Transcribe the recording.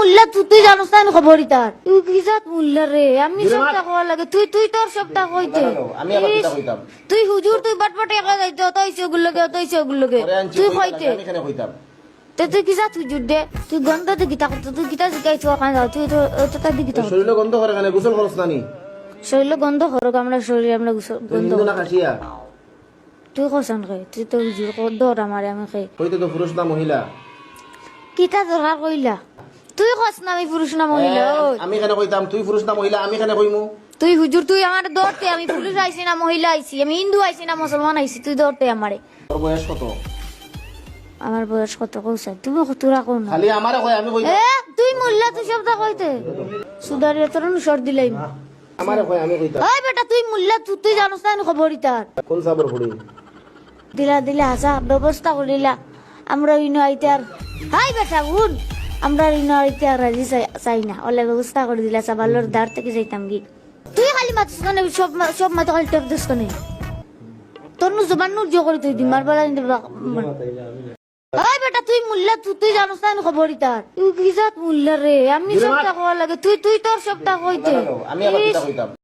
মুল্লা তুই জানোস না খবর তার তুই কি জাত মুল্লা রে আমি সবটা কওয়া লাগে তুই তোর সবটা কইতে আমি আবার কিতা কইতাম তুই হুজুর তুই বাটপাটে একা যাইতে তুই সেগুলোকে তুই কইতে আমি এখানে কইতাম তুই কি জাত হুজুর দে তুই গন্ধ দে গীতা করতে তুই গীতা শিখাই তো কান যাও তুই তো তার দিকে শরীরে গন্ধ করে এখানে গোসল খরচ নানি শরীর গন্ধ করক আমরা শরীর আমরা গন্ধ হিন্দু না খাসিয়া তুই কসান খাই তুই তো হুজুর গন্ধ আমারে আমি খাই কইতে তো পুরুষ না মহিলা কিতা দরকার কইলা তুই কস না আমি পুরুষ না মহিলা ওই আমি এখানে কইতাম তুই পুরুষ না মহিলা আমি এখানে কইমু তুই হুজুর তুই আমার দৌড়তে আমি পুরুষ আইছি না মহিলা আইছি আমি হিন্দু আইছি না মুসলমান আইছি তুই দৌড়তে আমারে তোর বয়স কত আমার বয়স কত কইছ তুমি তোরা কোন না খালি আমারে কই আমি কইতাম তুই মোল্লা তুই শব্দ কইতে সুদারি তোর সর দিলাই আমারে কই আমি কইতাম ওই বেটা তুই মোল্লা তুই জানোস না খবর তার কোন সাবর ফুড়ি দিলা হাসা ব্যবস্থা করিলা আমরা ইনো আইতে আর হাই বেটা উন আমরা ইনো আইতে আর রাজি চাই না ওলা ব্যবস্থা করে দিলা সাবালোর দাঁড় থেকে যাইতাম কি তুই খালি মাতিস না সব মাথা খালি টেপ দিস কেন তোর নু জবান নু জো করে তুই দিমার বেলা ওই বেটা তুই মুল্লা তুই জানোস না খবর তার তুই কি জাত মুল্লা রে আমি সবটা কওয়া লাগে তুই তোর সবটা কইতে আমি আবার কিতা কইতাম